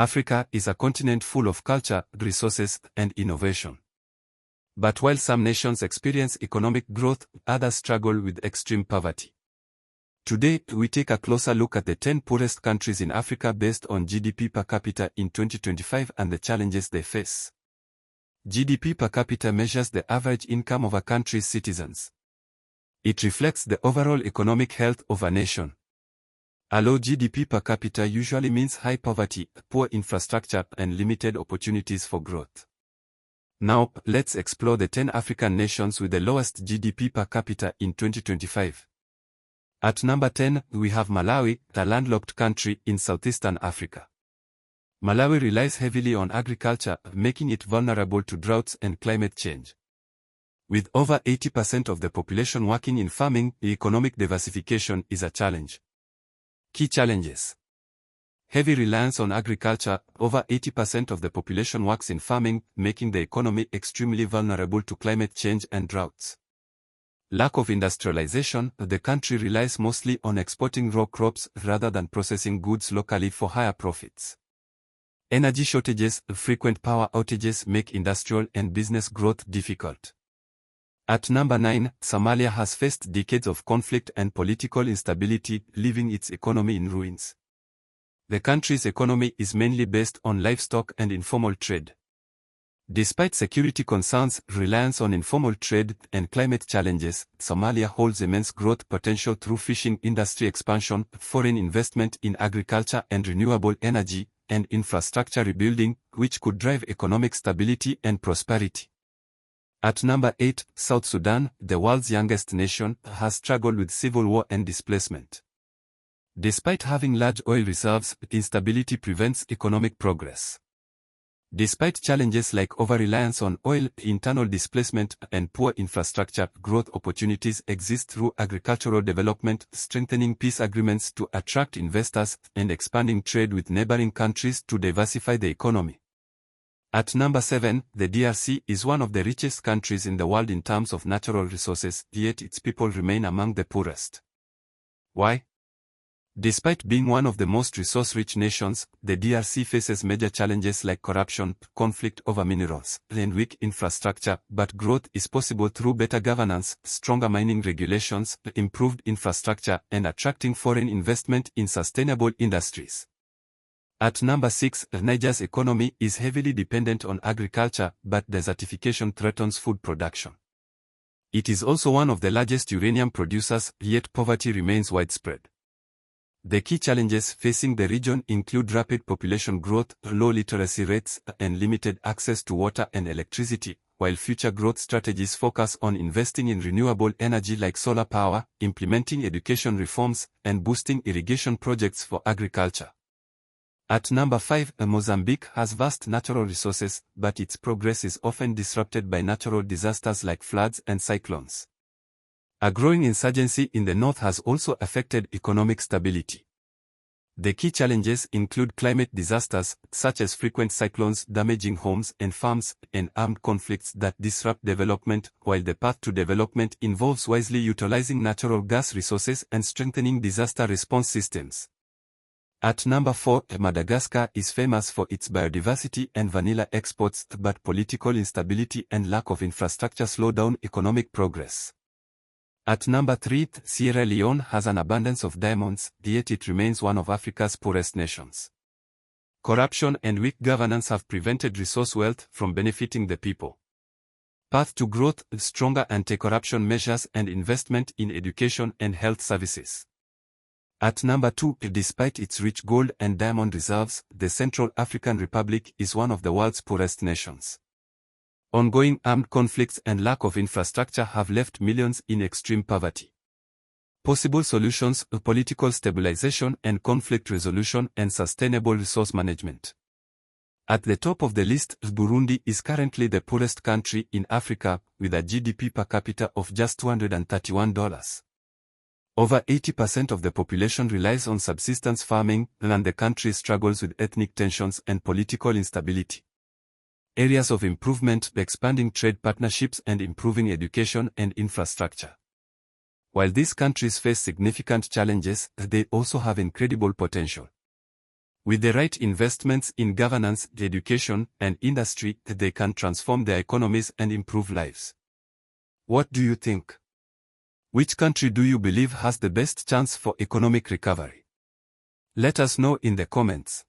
Africa is a continent full of culture, resources, and innovation. But while some nations experience economic growth, others struggle with extreme poverty. Today, we take a closer look at the 10 poorest countries in Africa based on GDP per capita in 2025 and the challenges they face. GDP per capita measures the average income of a country's citizens. It reflects the overall economic health of a nation. A low GDP per capita usually means high poverty, poor infrastructure, and limited opportunities for growth. Now, let's explore the 10 African nations with the lowest GDP per capita in 2025. At number 10, we have Malawi, a landlocked country in southeastern Africa. Malawi relies heavily on agriculture, making it vulnerable to droughts and climate change. With over 80% of the population working in farming, economic diversification is a challenge. Key challenges. Heavy reliance on agriculture. Over 80% of the population works in farming, making the economy extremely vulnerable to climate change and droughts. Lack of industrialization. The country relies mostly on exporting raw crops rather than processing goods locally for higher profits. Energy shortages. Frequent power outages make industrial and business growth difficult. At number 9, Somalia has faced decades of conflict and political instability, leaving its economy in ruins. The country's economy is mainly based on livestock and informal trade. Despite security concerns, reliance on informal trade, and climate challenges, Somalia holds immense growth potential through fishing industry expansion, foreign investment in agriculture and renewable energy, and infrastructure rebuilding, which could drive economic stability and prosperity. At number 8, South Sudan, the world's youngest nation, has struggled with civil war and displacement. Despite having large oil reserves, instability prevents economic progress. Despite challenges like over-reliance on oil, internal displacement, and poor infrastructure, growth opportunities exist through agricultural development, strengthening peace agreements to attract investors, and expanding trade with neighboring countries to diversify the economy. At number 7, the DRC is one of the richest countries in the world in terms of natural resources, yet its people remain among the poorest. Why? Despite being one of the most resource-rich nations, the DRC faces major challenges like corruption, conflict over minerals, and weak infrastructure, but growth is possible through better governance, stronger mining regulations, improved infrastructure, and attracting foreign investment in sustainable industries. At number 6, Niger's economy is heavily dependent on agriculture, but desertification threatens food production. It is also one of the largest uranium producers, yet poverty remains widespread. The key challenges facing the region include rapid population growth, low literacy rates, and limited access to water and electricity, while future growth strategies focus on investing in renewable energy like solar power, implementing education reforms, and boosting irrigation projects for agriculture. At number 5, Mozambique has vast natural resources, but its progress is often disrupted by natural disasters like floods and cyclones. A growing insurgency in the north has also affected economic stability. The key challenges include climate disasters, such as frequent cyclones damaging homes and farms, and armed conflicts that disrupt development, while the path to development involves wisely utilizing natural gas resources and strengthening disaster response systems. At number 4, Madagascar is famous for its biodiversity and vanilla exports, but political instability and lack of infrastructure slow down economic progress. At number 3, Sierra Leone has an abundance of diamonds, yet it remains one of Africa's poorest nations. Corruption and weak governance have prevented resource wealth from benefiting the people. Path to growth, stronger anti-corruption measures and investment in education and health services. At number 2, despite its rich gold and diamond reserves, the Central African Republic is one of the world's poorest nations. Ongoing armed conflicts and lack of infrastructure have left millions in extreme poverty. Possible solutions: political stabilization and conflict resolution and sustainable resource management. At the top of the list, Burundi is currently the poorest country in Africa, with a GDP per capita of just $231. Over 80% of the population relies on subsistence farming, and the country struggles with ethnic tensions and political instability. Areas of improvement: expanding trade partnerships and improving education and infrastructure. While these countries face significant challenges, they also have incredible potential. With the right investments in governance, education, and industry, they can transform their economies and improve lives. What do you think? Which country do you believe has the best chance for economic recovery? Let us know in the comments.